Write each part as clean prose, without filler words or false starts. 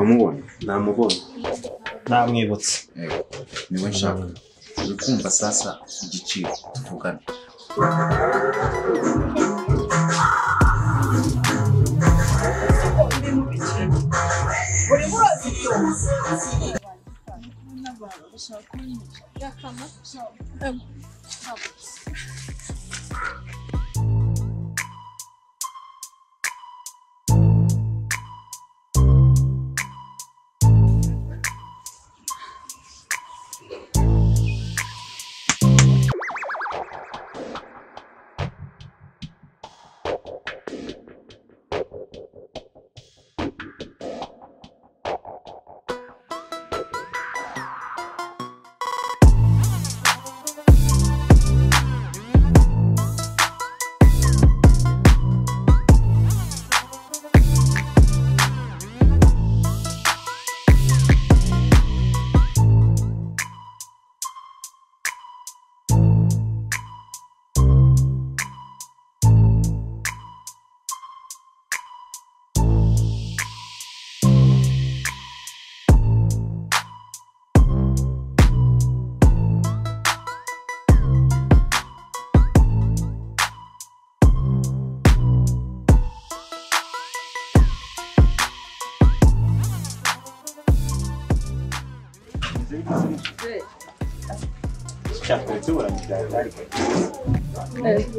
Wamubonye? Namubonye. Namwibutse. Niwe nshaka. Uri kumva sasa igiciro tuvugana.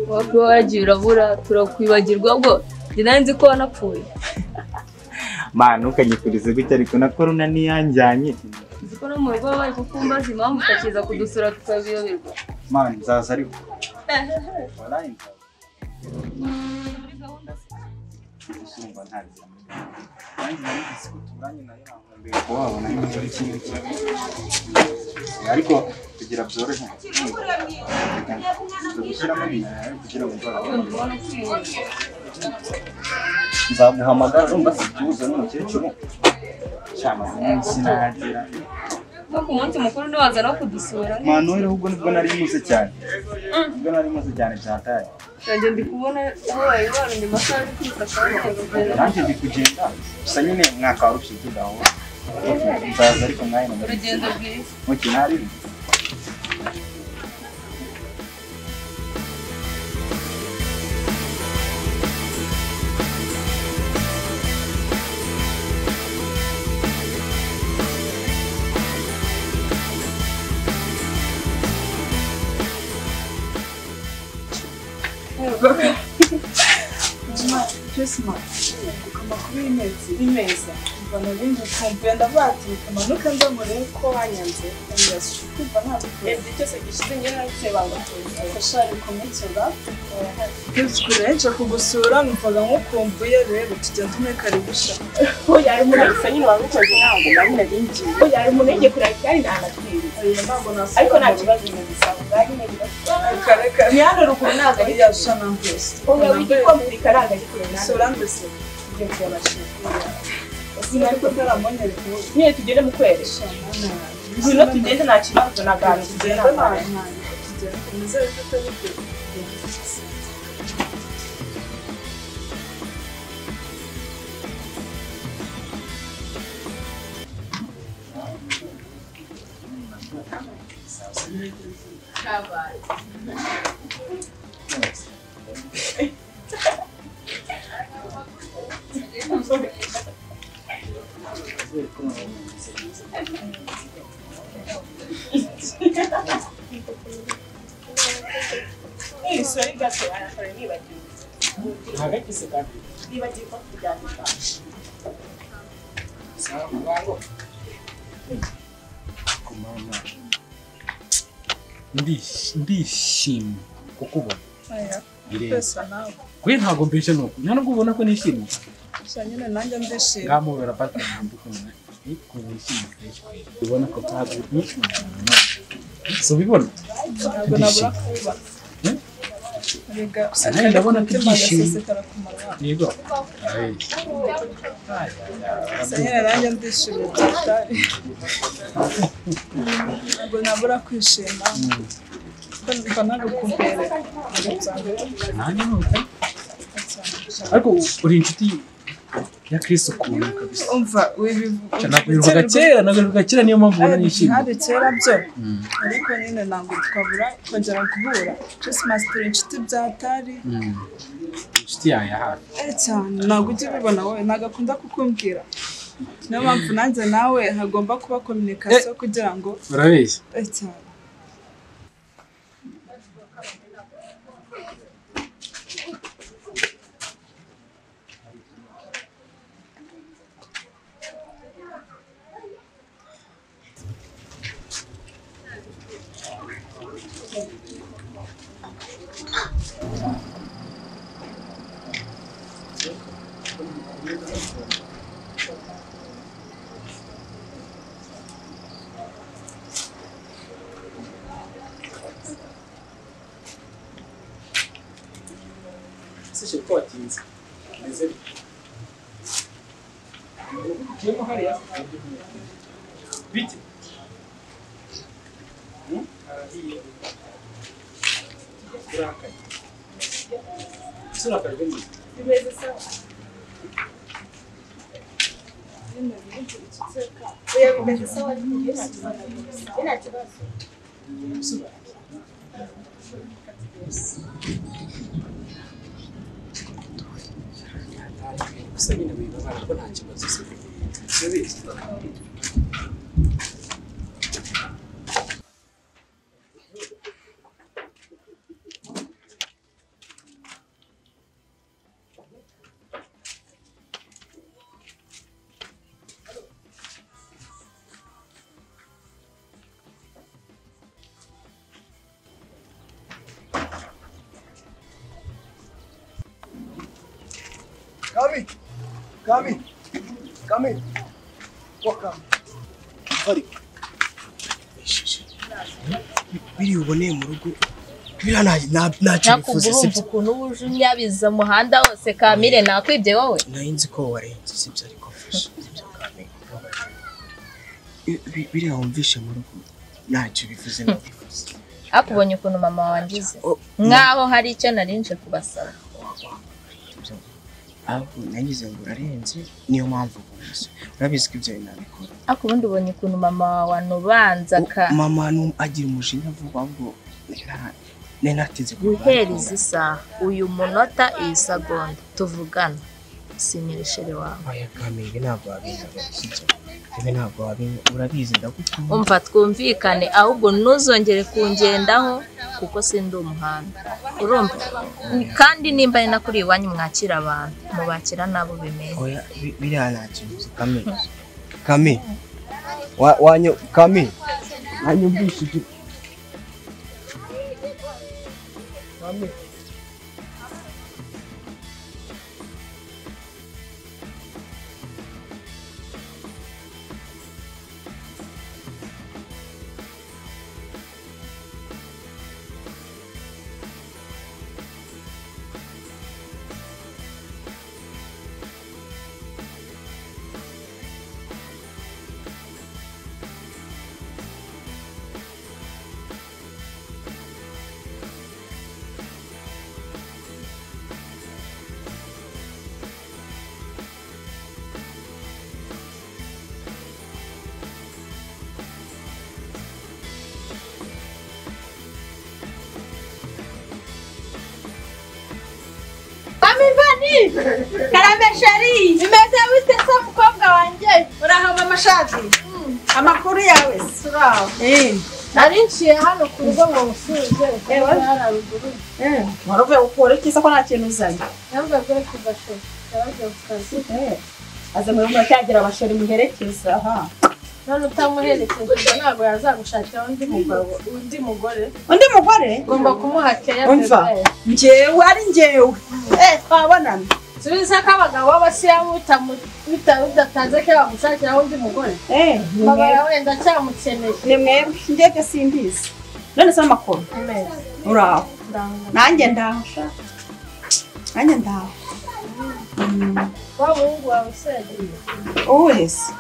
Wabwo waragiye urabura turakwibagirwa bwo nzi ko wanapfuye. Mana ukanyifuriza gutya ariko na corona niyanjyanye. Nziko no mu rugo bari kukumbaza impamvu utakiza kudusura tukabiyoberwa. Mana nzaza ariko. Wallahi. Sumva ntazi. Kandi nari disikuturanye nayo mbere ko wabona ibyo kintu ariko kugira byoroshye. Kugira ngo nzamuhamagara urumva situza n'umukecuru cyane sinagera no ku munsi mukuru niwaza no kudusura. Manuel ahubwo nibwo nari muze cyane cyataye nanjye ndi kubona aho wayibana ndi masaha ari kwifasha nanjye ndi kugenda gusa nyine mwaka warushize daho nzaza ariko mwaye mu urugendo bwiza mukinari Christmas. Kama kuri imeza. Bana bindi kumpenda bati kamanuka ndamure ko wanyanze. Ndashikuva ntabwo. Cyose gishize nyine sebanga. Kashari kometsera. Kuzikurenje kugusura mvuga nkukumbuye rero tugenda tumekaribisha. Ko yari muri sanyi warukoze ntabwo bari narinji. Ko yari muri ngiye kurakira inanatwira. Ariko nta kibazo n'ibisaba bari neza. Kareka Myando rukuru naga yashana mbese. Ko yari kwamurikaraga gikurena. Sorandese. Ngiye kubashikira. Sinari kutaramonye rero. Niye tugende mu kweresha. Ngwino tugende nta kibazo nagana tugende nta. Nizere ko tubikora. Sorry gato anafanya nibagiwe. hagati se kandi Nibagiwe ko kujyana. sawa mwango kumana ndishimye kukubona. Aya. Pesa nawe. Kwe ntago mbeshe nuko nyanubwo ubona ko nishimye. Sanyine nanjye ndishimye. Ngamubera pata ndukuna iko nishimye. Ubona ko tazi so bibona. Ntabwo nabura kuba. Rega Sana ndabona tugishimye. Yego. Sanyine nanjye ndishimye cyane. Ntabwo nabura kwishima. Ko nagukumbere. Nanjye nuko. Ariko uri inshuti ya Kristo ukuntu kabisa. umva wibivuga nabivuga kera niyo mpamvu ubona nishimye. hari kera byo ariko nyine ntabwo twabura kongera guhura Christmas turi inshuti byatari Inshuti yawe ya hafi cyane ntabwo ujya ubibona wowe ntabwo akunda kukumbwira niyo mpamvu nanjye nawe hagomba kuba communication kugira ngo urabeshya cyane Sisi kwa tinzi. Mzee. Kimo hariya. Biti. Kurakaye. Surakaye bindi. bimeze sawa oya bimeze sawa ina kibazo Gusa nyine bibabara ko nta kibazo se. Urabizi. Come in. Welcome. Sorry. Biri ubone mu rugo. Bira nta kifuza sibyo. Ukuntu ubujumye abiza muhanda wose Kamire nakwibye wowe. Nahinzi ko warenze sibyo ariko fasha. Biri wumvishe mu rugo. Ntacyo bivuze nabivuze. Akubonye ukuntu mama wangize. Nkaho hari icyo narinje kubasaba. Ahubwo nagize ngo urarenze niyo mpamvu gusa urabizi ko ibyo binabikora ariko ubundi ubonye ukuntu mama wanubanza ka mama agira umujinya vuba ngo nenateze guhereza isaha uyu munota iyi segonda tuvugana sinyirishire wawe aya Kamire ntabwo wabizi sibyo ibi ntabwo wabizi urabizi ndagukunda umva twumvikane ahubwo ntuzongere kungendaho kuko sindi umuhanda urumva kandi nimba ari nakuri iwanyu mwakira abantu mubakira nabo bimenye oya biriya ntakibuze Kamire wanyu Kamire anyumvishije Kamire Karame shari imeze wite so mukobwa wanje urahama amashati amakuru yawe suraho narinciye hano ku rugo ngo usuze hararuguru Waruve ukora iki se ko nta kintu uzanye yambaye bwo kubasho yabaje kukazi aze mu rugo cyagira abashori muherekeza aha none utamuherekeje ntabwo yazagushakira undi mugore ngomba kumuha keya umva njyewe ari njyewe twabonana subiza ko abagabo b'abasiyamu udatanze ko bamushakira undi mugore baba yawe ndacyamukeneye ni mwebwe ndebye simbizi none se amakuru uraho nanjye ndaho wa muhungu wawe usegiye uwese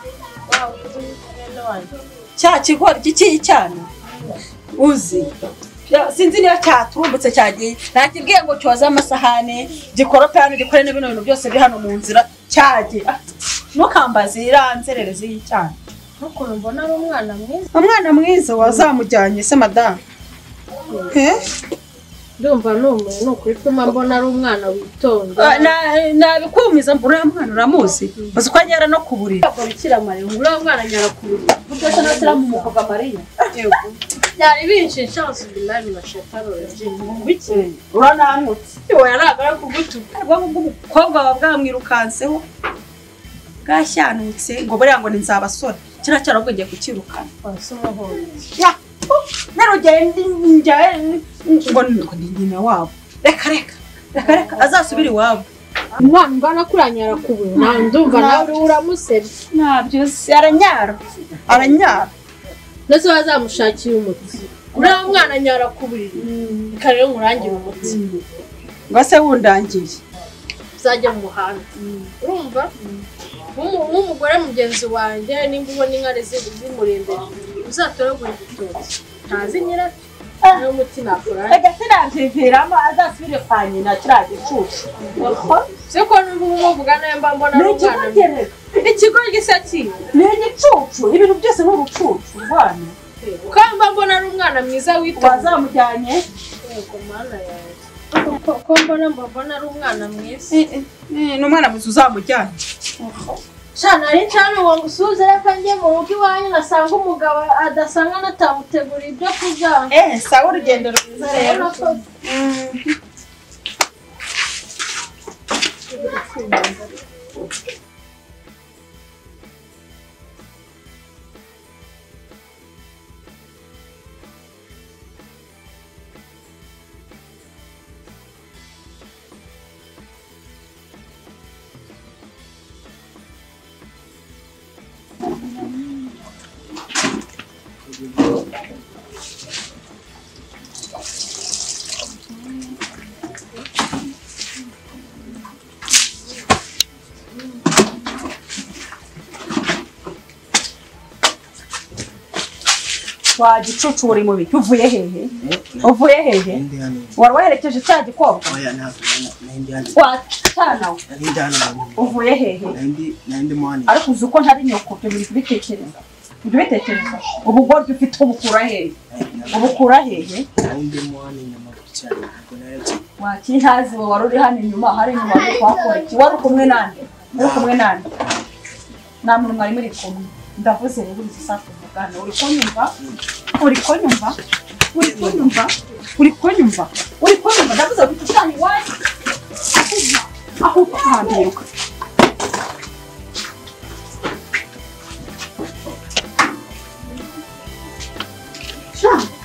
wa kigori kikiyi cyane uzi sinzi niba cyaturumbutse cyagiye nakibwiye ngo cyoza amasahane gikorope hano gikore n'ibintu byose biri hano mu nzira cyaje nukambaza iranzerereze y'icyana nukuntu mbona ari umwana mwiza umwana mwiza wazamujyanye se madame ndumva numuntu nukuri tuma mbona ari umwana witonda nabikumiza mbura mwana uramuzi bazi ko anyara no kuburira ko bikira Mariya ngura umwana nyara kuburira utese natira mu mukoga Mariya yego yari binshi chance bilabi na shetaro biki uranamutse yo yaragara kugutuka umukobwa wabwamwirukanseho bwashyanutse ngo buriya ngo ninzabasore kira cyarabwiye kukirukana wasumuhoro ya narugende njye ngo nyina wabo reka azasubira iwabo umwana ngana kuranyara kuburira ndumva nawe uramusebye nabyo aranyara nose bazamushakira umuti uriya mwana nyara kuburira ikarero murangira umuti ngo se wundangiye uzajya mu muhanda urumva nk'umugore mugenzi wanjye nimba ubona inkari zimurembera uzatoragura igitoki ntazi nyiracyo niyo muti nakuranye agasinanziviramo azasubire kwa nyina kiriya gicucu siko numva umuvuga nawe mba mbona ari umwana ikigo gisa kiwe ni igicucu ibintu byose ni urucucu rwana ukamba mbona ari umwana mwiza witwa wazamujyanye yego mana yawe ko mbona ari umwana mwiza ni umwana mwiza uzamujyanye Shana ari cyane ngo ngusuze reka njye mu rugo iwanyu nasanga umugabo adasanga natamutegura ibyo kurya sawa urugendo rwiza rero wa gicucu uri mu biki uvuye hehe wari waherekeje cya gikobwa watana uvuye hehe ariko uzi uko ntari nyoko byo bitekereza ubugoryi ufite ubukura hehe wakintazi wari uri hano inyuma hari inyuma twakora iki wari kumwe nande namwe mwari muri kumwe ndavuze rero uzi sasa mugana uri konyumva ndavuze ngo tutani wazi aho handiruka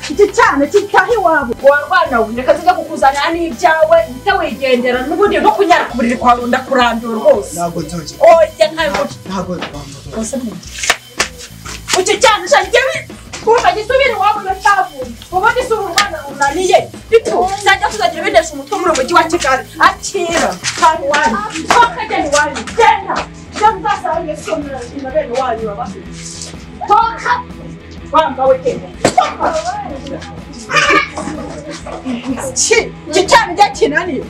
iki cyane kitahi wabo warwana reka zijya kukuzanira n'ibyawe utawigendera n'ubundi no kunyara ku buriri kwawe ndakurandura rwose ntabwo nzoje oya ntabwo uki cyane cyane kuva gisubira iwabo n'atavuye ubundi si umwana unaniye bitu najya kuzagira bindesha umutwe muri umujyi wa Kigali akira kandi wanyu twakajyana iwanyu genda uzasaba yesomera na bene wanyu babafite toka wamba wekenda iki cyane cyakinaniye